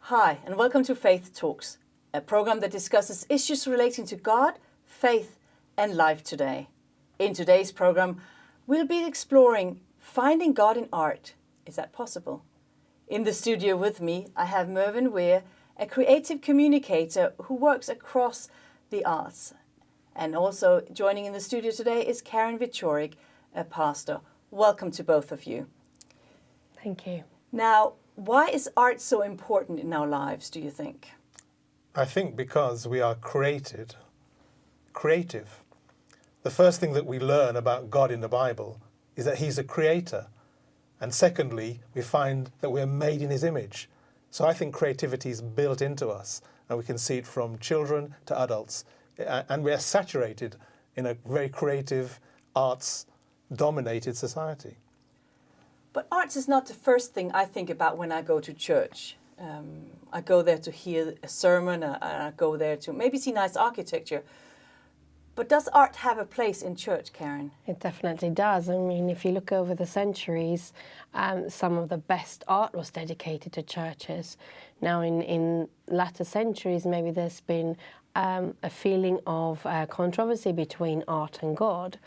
Hi, and welcome to Faith Talks, a program that discusses issues relating to God, faith, and life today. In today's program, we'll be exploring finding God in art. Is that possible? In the studio with me, I have Mervyn Weir, a creative communicator who works across the arts. And also joining in the studio today is Karin Wieczorek, a pastor. Welcome to both of you. Thank you. Now, why is art so important in our lives, do you think? I think because we are creative. The first thing that we learn about God in the Bible is that he's a creator. And secondly, we find that we're made in his image. So I think creativity is built into us, and we can see it from children to adults. And we are saturated in a very creative, arts-dominated society. But arts is not the first thing I think about when I go to church. I go there to hear a sermon, I go there to maybe see nice architecture. But does art have a place in church, Karin? It definitely does. I mean, if you look over the centuries, some of the best art was dedicated to churches. Now, in latter centuries, maybe there's been a feeling of controversy between art and God.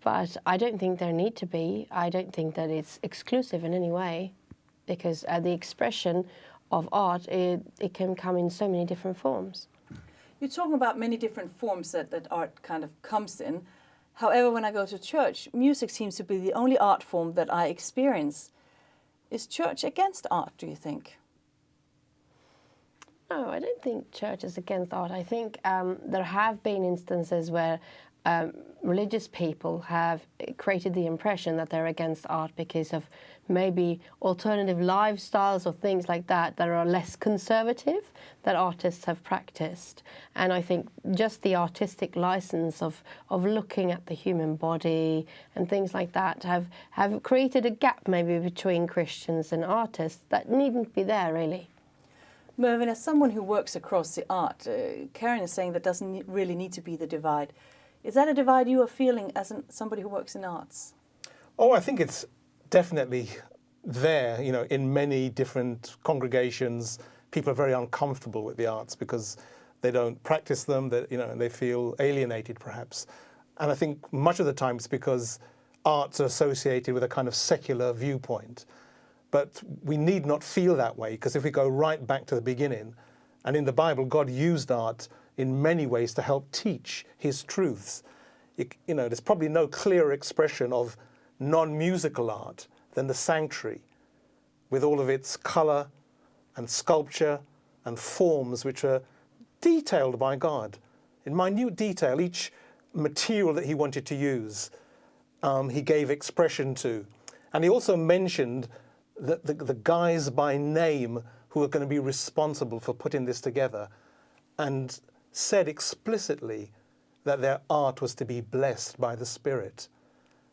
But I don't think there need to be. I don't think that it's exclusive in any way, because the expression of art, it can come in so many different forms. You're talking about many different forms that art kind of comes in. However, when I go to church, music seems to be the only art form that I experience. Is church against art, do you think? No, I don't think church is against art. I think there have been instances where religious people have created the impression that they're against art because of maybe alternative lifestyles or things like that are less conservative that artists have practiced. And I think just the artistic license of looking at the human body and things like that have created a gap maybe between Christians and artists that needn't be there, really. Mervyn, as someone who works across the art, Karin is saying that doesn't really need to be the divide. Is that a divide you are feeling as somebody who works in arts? Oh, I think it's definitely there. You know, in many different congregations, people are very uncomfortable with the arts because they don't practice them. That they feel alienated, perhaps. And I think much of the time it's because arts are associated with a kind of secular viewpoint. But we need not feel that way, because if we go right back to the beginning, and in the Bible, God used art in many ways to help teach his truths. There's probably no clearer expression of non-musical art than the sanctuary, with all of its colour and sculpture and forms which are detailed by God. In minute detail, each material that he wanted to use, he gave expression to. And he also mentioned the guys by name who are going to be responsible for putting this together, and said explicitly that their art was to be blessed by the Spirit.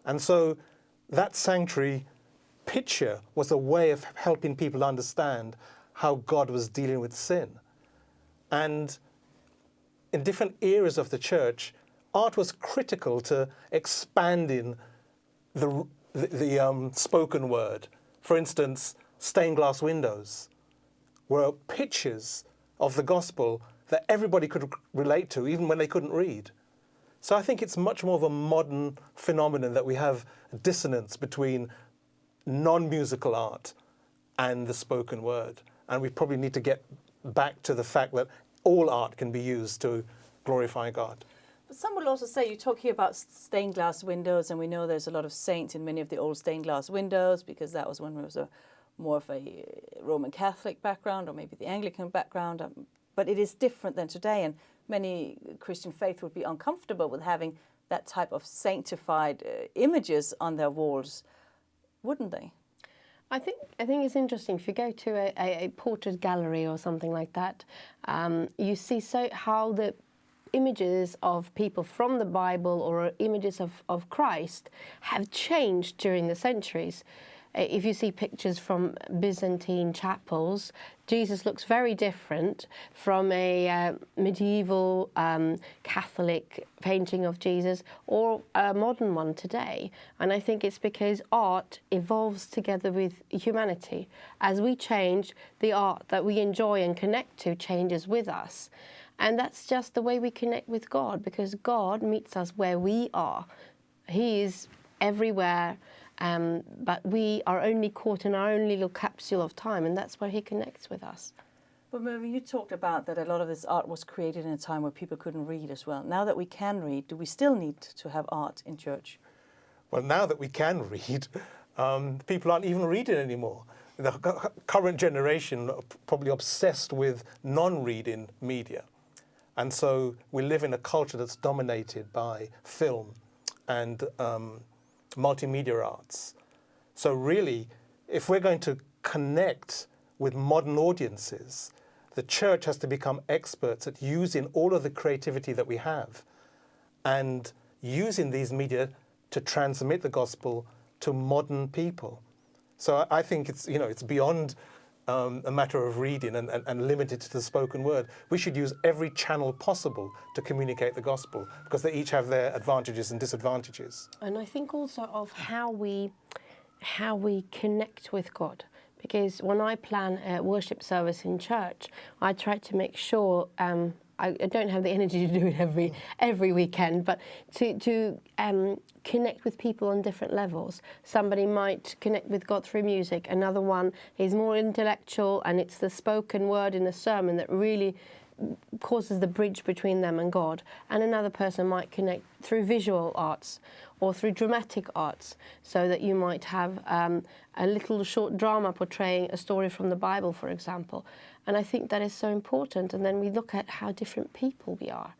And so that sanctuary picture was a way of helping people understand how God was dealing with sin. And in different eras of the church, art was critical to expanding the spoken word. For instance, stained glass windows were pictures of the gospel that everybody could relate to, even when they couldn't read. So I think it's much more of a modern phenomenon that we have a dissonance between non-musical art and the spoken word. And we probably need to get back to the fact that all art can be used to glorify God. But some will also say, you talk here about stained glass windows, and we know there's a lot of saints in many of the old stained glass windows, because that was when there was more of a Roman Catholic background, or maybe the Anglican background. But it is different than today, and many Christian faith would be uncomfortable with having that type of sanctified images on their walls, wouldn't they? I think it's interesting. If you go to a portrait gallery or something like that, you see how the images of people from the Bible or images of Christ have changed during the centuries. If you see pictures from Byzantine chapels, Jesus looks very different from a medieval Catholic painting of Jesus or a modern one today. And I think it's because art evolves together with humanity. As we change, the art that we enjoy and connect to changes with us. And that's just the way we connect with God, because God meets us where we are. He is everywhere, but we are only caught in our own little capsule of time, and that's where he connects with us. But Mervyn, you talked about that a lot of this art was created in a time where people couldn't read as well. Now that we can read, do we still need to have art in church? Well, now that we can read, people aren't even reading anymore. The current generation are probably obsessed with non-reading media. And so we live in a culture that's dominated by film and multimedia arts. So really, if we're going to connect with modern audiences, the church has to become experts at using all of the creativity that we have and using these media to transmit the gospel to modern people. So I think it's, you know, it's beyond a matter of reading and limited to the spoken word. We should use every channel possible to communicate the gospel, because they each have their advantages and disadvantages. And I think also of how we connect with God. Because when I plan a worship service in church, I try to make sure I don't have the energy to do it every weekend, but to connect with people on different levels. Somebody might connect with God through music. Another one is more intellectual, and it's the spoken word in a sermon that really causes the bridge between them and God. And another person might connect through visual arts or through dramatic arts, so that you might have a little short drama portraying a story from the Bible, for example. And I think that is so important. And then we look at how different people we are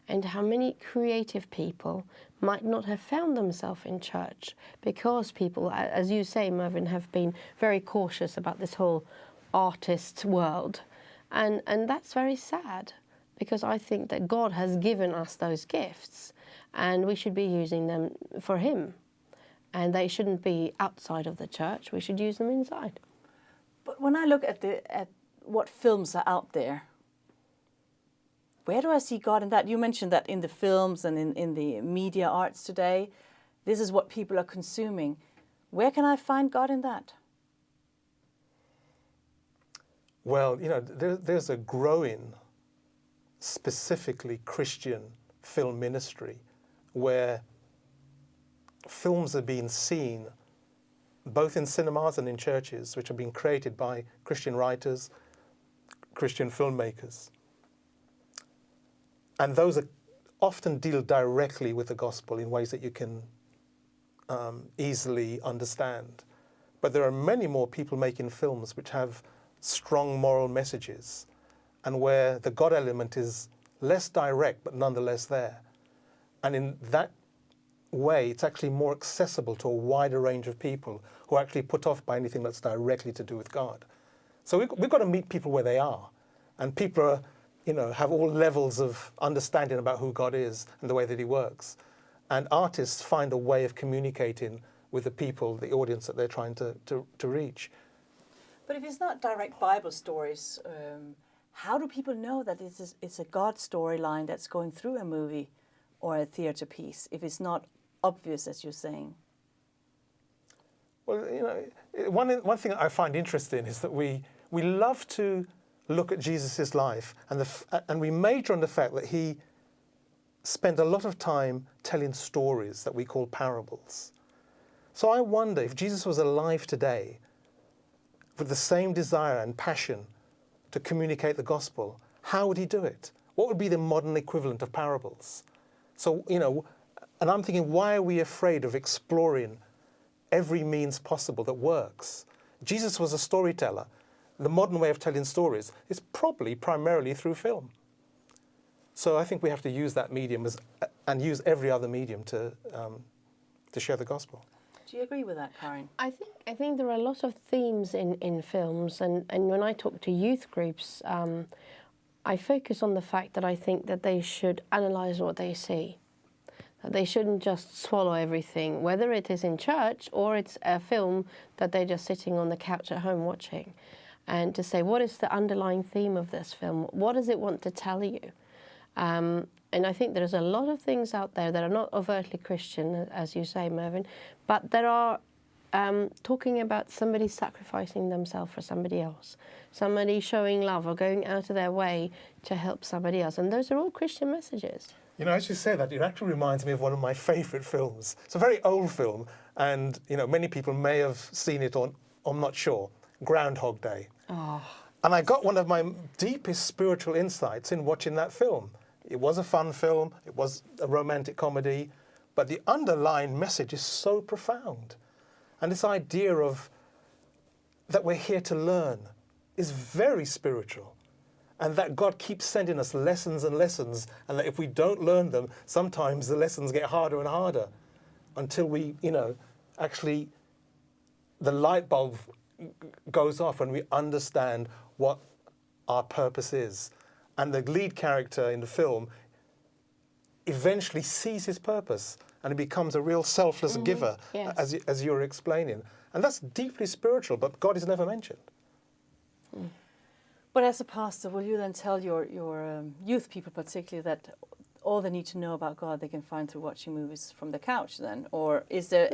and how many creative people might not have found themselves in church because people, as you say, Mervyn, have been very cautious about this whole artist world. And that's very sad, because I think that God has given us those gifts and we should be using them for him. And they shouldn't be outside of the church. We should use them inside. But when I look at what films are out there, where do I see God in that? You mentioned that in the films and in the media arts today, this is what people are consuming. Where can I find God in that? Well, you know, there's a growing, specifically Christian film ministry where films are being seen both in cinemas and in churches, which are being created by Christian writers, Christian filmmakers. And those are often deal directly with the gospel in ways that you can easily understand. But there are many more people making films which have strong moral messages and where the God element is less direct but nonetheless there. And in that way, it's actually more accessible to a wider range of people who are actually put off by anything that's directly to do with God. So we've got to meet people where they are. And people are, you know, have all levels of understanding about who God is and the way that he works. And artists find a way of communicating with the people, the audience that they're trying to reach. But if it's not direct Bible stories, how do people know that it's a God storyline that's going through a movie or a theatre piece, if it's not obvious, as you're saying? Well, you know, one thing I find interesting is that we love to look at Jesus' life and we major on the fact that he spent a lot of time telling stories that we call parables. So I wonder if Jesus was alive today with the same desire and passion to communicate the gospel, how would he do it? What would be the modern equivalent of parables? So, you know, and I'm thinking, why are we afraid of exploring every means possible that works? Jesus was a storyteller. The modern way of telling stories is probably primarily through film. So I think we have to use that medium and use every other medium to share the gospel. Do you agree with that, Karin? I think there are a lot of themes in films, and when I talk to youth groups, I focus on the fact that I think that they should analyse what they see. They shouldn't just swallow everything, whether it is in church or it's a film that they're just sitting on the couch at home watching. And to say, what is the underlying theme of this film? What does it want to tell you? And I think there's a lot of things out there that are not overtly Christian, as you say, Mervyn, but that are talking about somebody sacrificing themselves for somebody else, somebody showing love or going out of their way to help somebody else. And those are all Christian messages. You know, as you say that, it actually reminds me of one of my favourite films. It's a very old film, and, you know, many people may have seen it on, I'm not sure, Groundhog Day. Oh. And I got one of my deepest spiritual insights in watching that film. It was a fun film, it was a romantic comedy, but the underlying message is so profound. And this idea of that we're here to learn is very spiritual. And that God keeps sending us lessons and lessons, and that if we don't learn them, sometimes the lessons get harder and harder until we, you know, actually the light bulb goes off and we understand what our purpose is. And the lead character in the film eventually sees his purpose, and he becomes a real selfless giver, yes. as you were explaining. And that's deeply spiritual, but God is never mentioned. Mm. But as a pastor, will you then tell your youth people particularly that all they need to know about God they can find through watching movies from the couch then? Or is there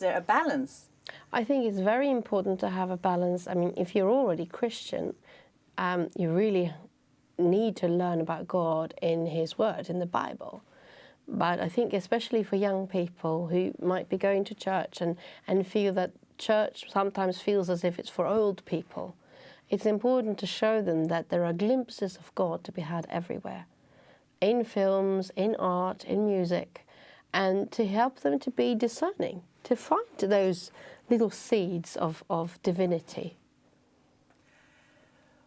a balance? I think it's very important to have a balance. I mean, if you're already Christian, you really need to learn about God in His Word, in the Bible. But I think especially for young people who might be going to church and feel that church sometimes feels as if it's for old people, it's important to show them that there are glimpses of God to be had everywhere, in films, in art, in music, and to help them to be discerning, to find those little seeds of divinity.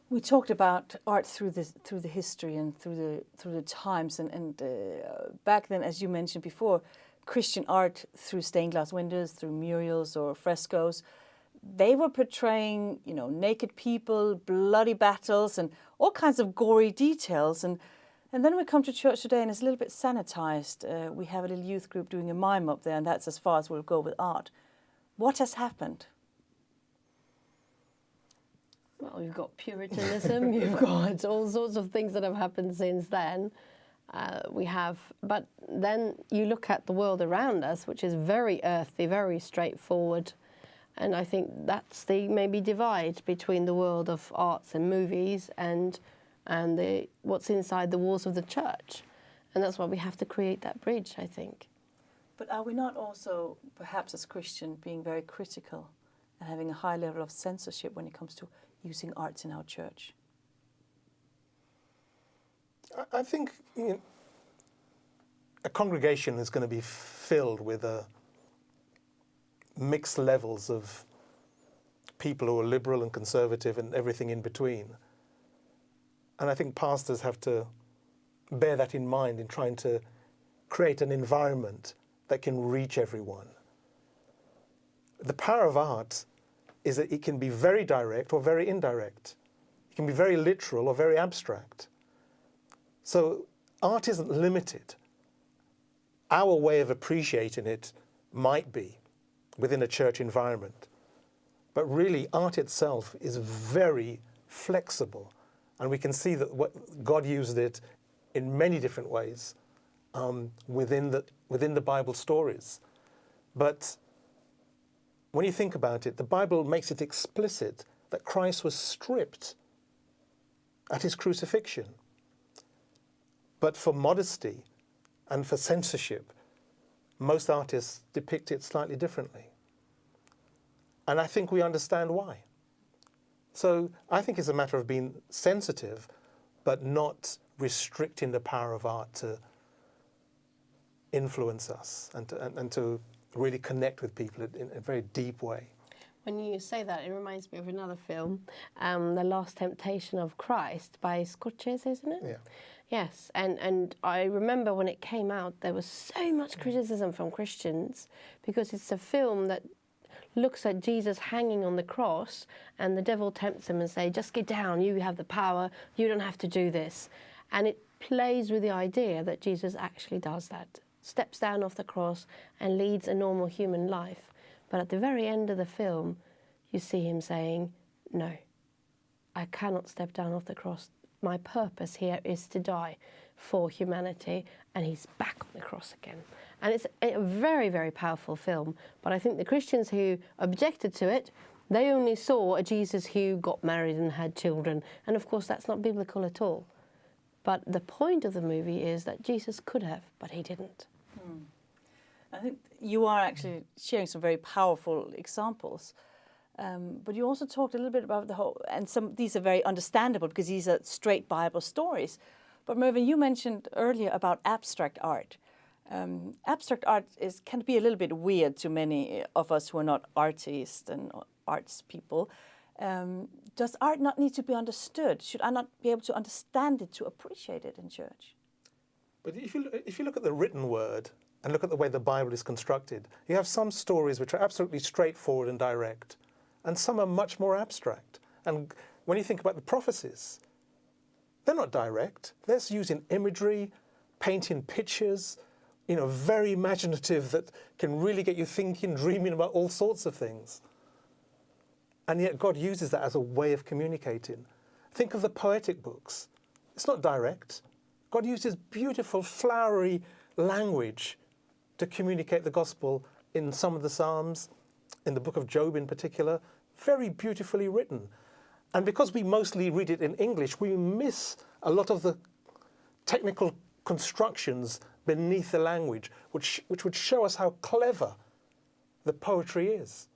We talked about art through the history and through the times, and back then, as you mentioned before, Christian art through stained glass windows, through murals or frescoes, they were portraying, you know, naked people, bloody battles, and all kinds of gory details. And then we come to church today, and it's a little bit sanitized. We have a little youth group doing a mime up there, and that's as far as we'll go with art. What has happened? Well, you've got Puritanism, you've got all sorts of things that have happened since then. But then you look at the world around us, which is very earthy, very straightforward. And I think that's the maybe divide between the world of arts and movies and what's inside the walls of the church. And that's why we have to create that bridge, I think. But are we not also, perhaps as Christian, being very critical and having a high level of censorship when it comes to using arts in our church? I think, you know, a congregation is going to be filled with mixed levels of people who are liberal and conservative and everything in between. And I think pastors have to bear that in mind in trying to create an environment that can reach everyone. The power of art is that it can be very direct or very indirect. It can be very literal or very abstract. So art isn't limited. Our way of appreciating it might be within a church environment. But really, art itself is very flexible. And we can see that God used it in many different ways within the Bible stories. But when you think about it, the Bible makes it explicit that Christ was stripped at his crucifixion. But for modesty and for censorship, most artists depict it slightly differently. And I think we understand why. So I think it's a matter of being sensitive, but not restricting the power of art to influence us and to really connect with people in a very deep way. When you say that, it reminds me of another film, The Last Temptation of Christ by Scorsese, isn't it? Yeah. Yes, and I remember when it came out, there was so much criticism from Christians because it's a film that looks at Jesus hanging on the cross and the devil tempts him and say, just get down, you have the power, you don't have to do this. And it plays with the idea that Jesus actually does that, steps down off the cross and leads a normal human life. But at the very end of the film, you see him saying, no, I cannot step down off the cross. My purpose here is to die for humanity, and he's back on the cross again. And it's a very, very powerful film, but I think the Christians who objected to it, they only saw a Jesus who got married and had children, and of course that's not biblical at all. But the point of the movie is that Jesus could have, but he didn't. I think you are actually sharing some very powerful examples. But you also talked a little bit about the whole, and these are very understandable because these are straight Bible stories. But Mervyn, you mentioned earlier about abstract art. Abstract art can be a little bit weird to many of us who are not artists and arts people. Does art not need to be understood? Should I not be able to understand it to appreciate it in church? But if you look at the written word and look at the way the Bible is constructed, you have some stories which are absolutely straightforward and direct, and some are much more abstract. And when you think about the prophecies, they're not direct. They're using imagery, painting pictures, very imaginative, that can really get you thinking, dreaming about all sorts of things. And yet God uses that as a way of communicating. Think of the poetic books. It's not direct. God uses beautiful, flowery language to communicate the gospel in some of the Psalms, in the book of Job in particular, very beautifully written. And because we mostly read it in English, we miss a lot of the technical constructions beneath the language, which would show us how clever the poetry is.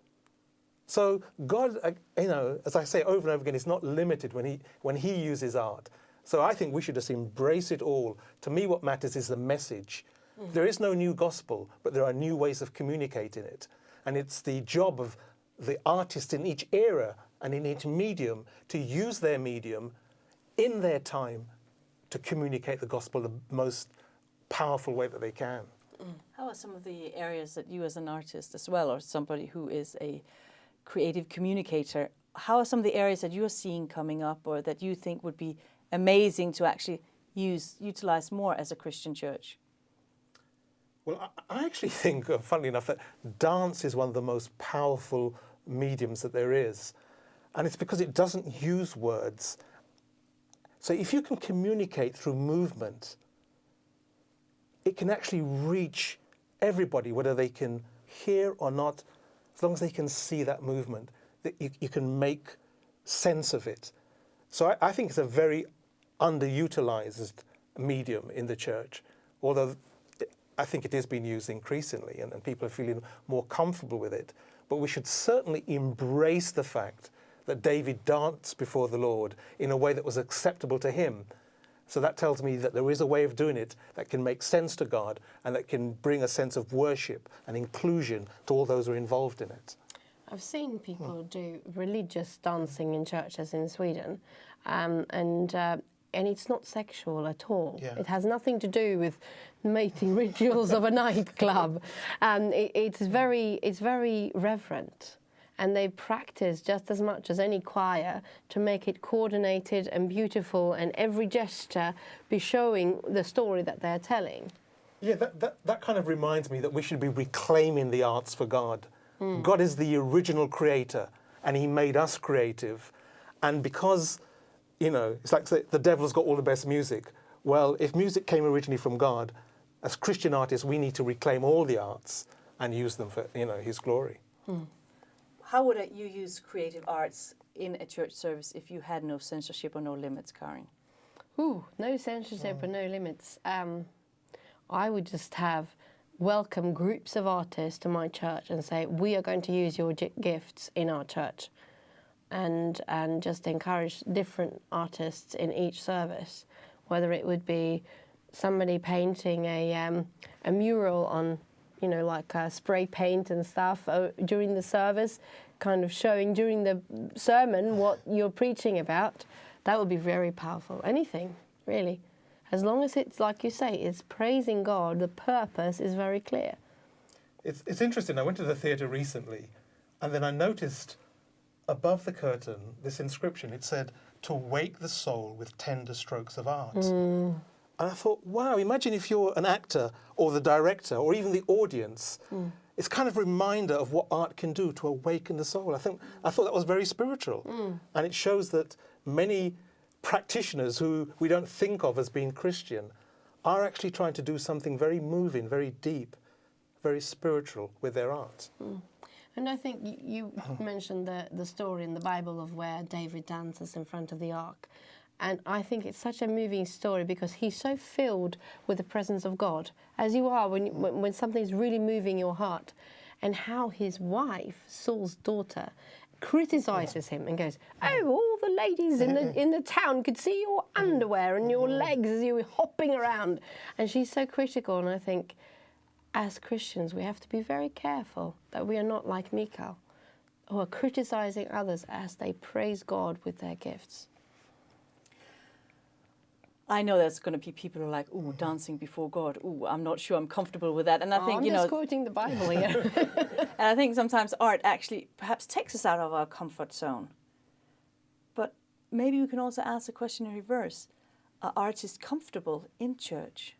So God, as I say over and over again, is not limited when he uses art. So I think we should just embrace it all. To me, what matters is the message. There is no new gospel, but there are new ways of communicating it. And it's the job of the artist in each era and in each medium to use their medium in their time to communicate the gospel the most powerful way that they can. How are some of the areas that you as an artist as well, or somebody who is a creative communicator, how are some of the areas that you're seeing coming up or that you think would be amazing to actually utilize more as a Christian church? Well, I actually think, funnily enough, that dance is one of the most powerful mediums that there is. And it's because it doesn't use words. So if you can communicate through movement, it can actually reach everybody, whether they can hear or not, as long as they can see that movement, that you can make sense of it. So I think it's a very underutilized medium in the church, although I think it is being used increasingly and people are feeling more comfortable with it. But we should certainly embrace the fact that David danced before the Lord in a way that was acceptable to him. So that tells me that there is a way of doing it that can make sense to God and that can bring a sense of worship and inclusion to all those who are involved in it. I've seen people do religious dancing in churches in Sweden, and it's not sexual at all. Yeah. It has nothing to do with mating rituals of a nightclub. It's very reverent. And they practice just as much as any choir to make it coordinated and beautiful, and every gesture be showing the story that they're telling. Yeah, that kind of reminds me that we should be reclaiming the arts for God. God is the original creator, and he made us creative. And because, it's like the devil's got all the best music. Well, if music came originally from God, as Christian artists, we need to reclaim all the arts and use them for, his glory. How would you use creative arts in a church service if you had no censorship or no limits, Karin? No censorship or no limits. I would just welcome groups of artists to my church and say, we are going to use your gifts in our church, and just encourage different artists in each service, whether it would be somebody painting a mural on like spray paint and stuff during the service, kind of showing during the sermon what you're preaching about. That would be very powerful. Anything, really. As long as it's, like you say, it's praising God, the purpose is very clear. It's interesting. I went to the theatre recently, and then I noticed above the curtain this inscription. It said, "To wake the soul with tender strokes of art." And I thought, wow, imagine if you're an actor or the director or even the audience. It's kind of a reminder of what art can do to awaken the soul. I thought that was very spiritual. And it shows that many practitioners who we don't think of as being Christian are actually trying to do something very moving, very deep, very spiritual with their art. And I think you mentioned the story in the Bible of where David dances in front of the ark. And I think it's such a moving story because he's so filled with the presence of God, as you are when something's really moving your heart. And how his wife, Saul's daughter, criticizes him and goes, "Oh, all the ladies in the town could see your underwear and your legs as you were hopping around." And she's so critical. And I think, as Christians, we have to be very careful that we are not like Michal, who are criticizing others as they praise God with their gifts. I know there's going to be people who are like, "Ooh, dancing before God. Ooh, I'm not sure I'm comfortable with that." And I think, I'm just quoting the Bible here. And I think sometimes art actually perhaps takes us out of our comfort zone. But maybe we can also ask the question in reverse: are artists comfortable in church?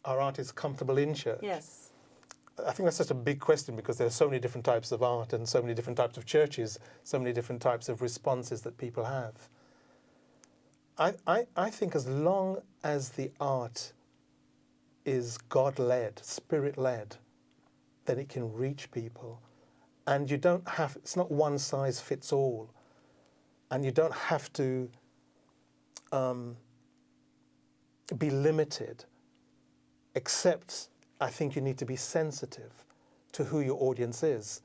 Are artists comfortable in church? Yes. I think that's such a big question because there are so many different types of art and so many different types of churches, so many different types of responses that people have. I think as long as the art is God-led, Spirit-led, then it can reach people. And you don't have, it's not one size fits all. And you don't have to be limited, except I think you need to be sensitive to who your audience is.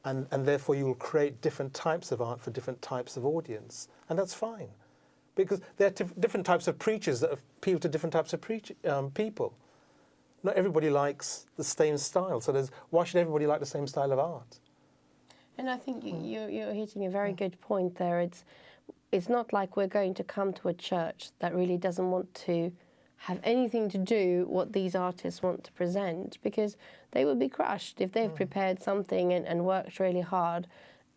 And therefore you will create different types of art for different types of audience. And that's fine. Because there are different types of preachers that appeal to different types of people. Not everybody likes the same style, so why should everybody like the same style of art? And I think you're hitting a very good point there. It's not like we're going to come to a church that really doesn't want to have anything to do what these artists want to present, because they will be crushed if they've prepared something and worked really hard.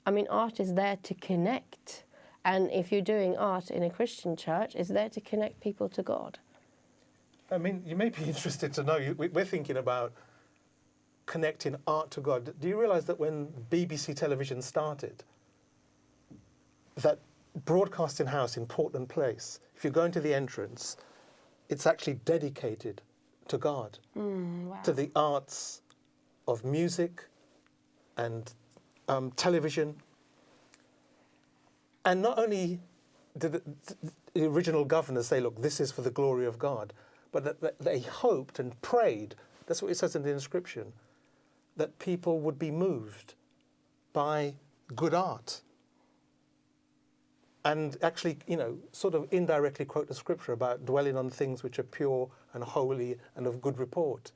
I mean, art is there to connect. And if you're doing art in a Christian church, it's there to connect people to God. I mean, you may be interested to know, we're thinking about connecting art to God. Do you realise that when BBC television started, that broadcasting house in Portland Place, if you go into the entrance, it's actually dedicated to God, Wow. to the arts of music and television. And not only did the original governors say, look, this is for the glory of God, but that they hoped and prayed, that's what it says in the inscription, that people would be moved by good art. And actually, sort of indirectly quote the scripture about dwelling on things which are pure and holy and of good report.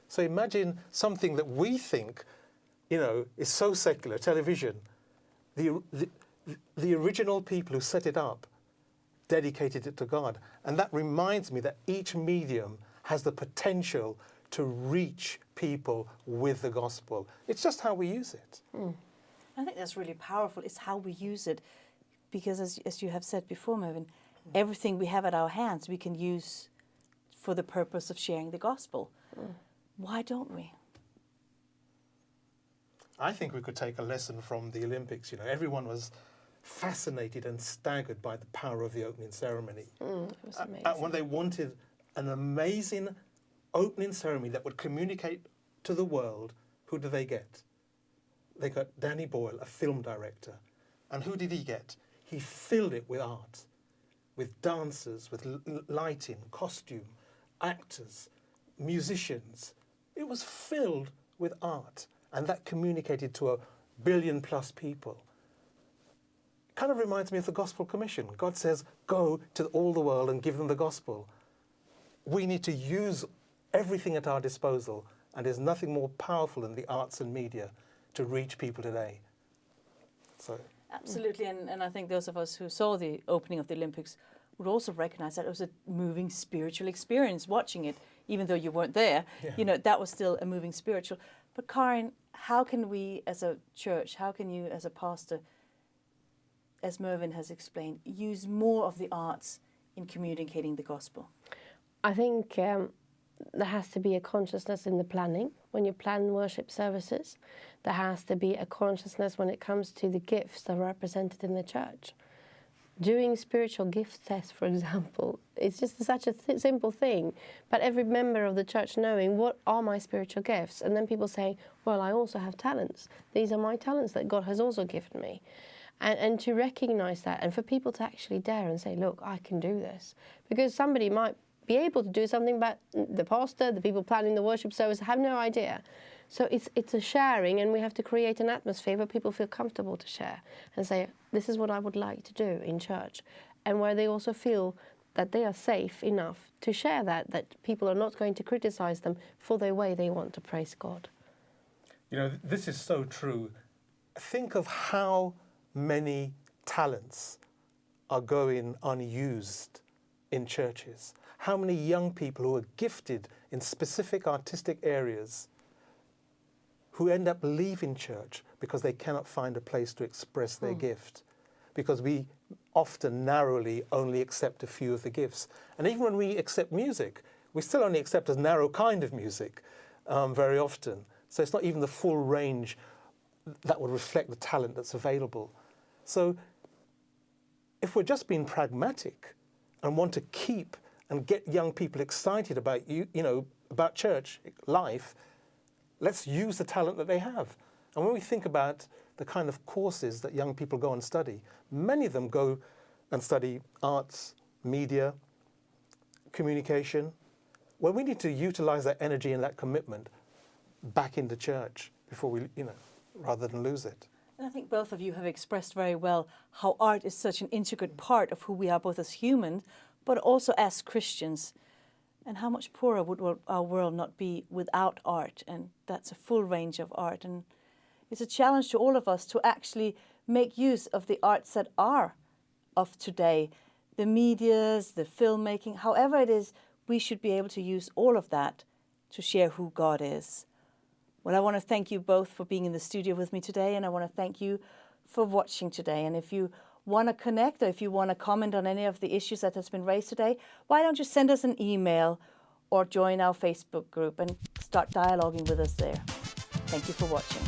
So imagine something that we think, is so secular, television. The original people who set it up dedicated it to God. And that reminds me that each medium has the potential to reach people with the gospel. It's just how we use it. I think that's really powerful. It's how we use it. Because as you have said before, Mervyn, everything we have at our hands we can use for the purpose of sharing the gospel. Why don't we? I think we could take a lesson from the Olympics. Everyone was fascinated and staggered by the power of the opening ceremony. It was amazing. When they wanted an amazing opening ceremony that would communicate to the world, who do they get? They got Danny Boyle, a film director. And who did he get? He filled it with art, with dancers, with lighting, costume, actors, musicians. It was filled with art, and that communicated to 1 billion+ people. Kind of reminds me of the Gospel Commission. God says, go to all the world and give them the gospel. We need to use everything at our disposal, and there's nothing more powerful than the arts and media to reach people today. So. Absolutely, and I think those of us who saw the opening of the Olympics would also recognize that it was a moving spiritual experience watching it, even though you weren't there. Yeah. That was still a moving spiritual. But Karin, how can we as a church, how can you as a pastor, as Mervyn has explained, use more of the arts in communicating the gospel? I think there has to be a consciousness in the planning. When you plan worship services, there has to be a consciousness when it comes to the gifts that are represented in the church. Doing spiritual gift tests, for example, it's just such a simple thing. But every member of the church knowing, what are my spiritual gifts? And then people saying, well, I also have talents. These are my talents that God has also given me. And to recognize that, and for people to actually dare and say, look, I can do this. Because somebody might be able to do something, but the pastor, the people planning the worship service have no idea. So it's a sharing, and we have to create an atmosphere where people feel comfortable to share and say, this is what I would like to do in church, and where they also feel that they are safe enough to share that people are not going to criticize them for the way they want to praise God. You know, this is so true. Think of how many talents are going unused in churches. How many young people who are gifted in specific artistic areas who end up leaving church because they cannot find a place to express their gift. Because we often narrowly only accept a few of the gifts. And even when we accept music, we still only accept a narrow kind of music very often. So it's not even the full range that would reflect the talent that's available. So if we're just being pragmatic and want to keep and get young people excited about about church life, let's use the talent that they have. And when we think about the kind of courses that young people go and study, many of them go and study arts, media, communication, well, we need to utilize that energy and that commitment back into church before we, rather than lose it. And I think both of you have expressed very well how art is such an intricate part of who we are both as humans, but also as Christians. And how much poorer would our world not be without art? And that's a full range of art. And it's a challenge to all of us to actually make use of the arts that are of today. The medias, the filmmaking, however it is, we should be able to use all of that to share who God is. Well, I want to thank you both for being in the studio with me today, and I want to thank you for watching today. And if you want to connect, or if you want to comment on any of the issues that has been raised today, why don't you send us an email or join our Facebook group and start dialoguing with us there. Thank you for watching.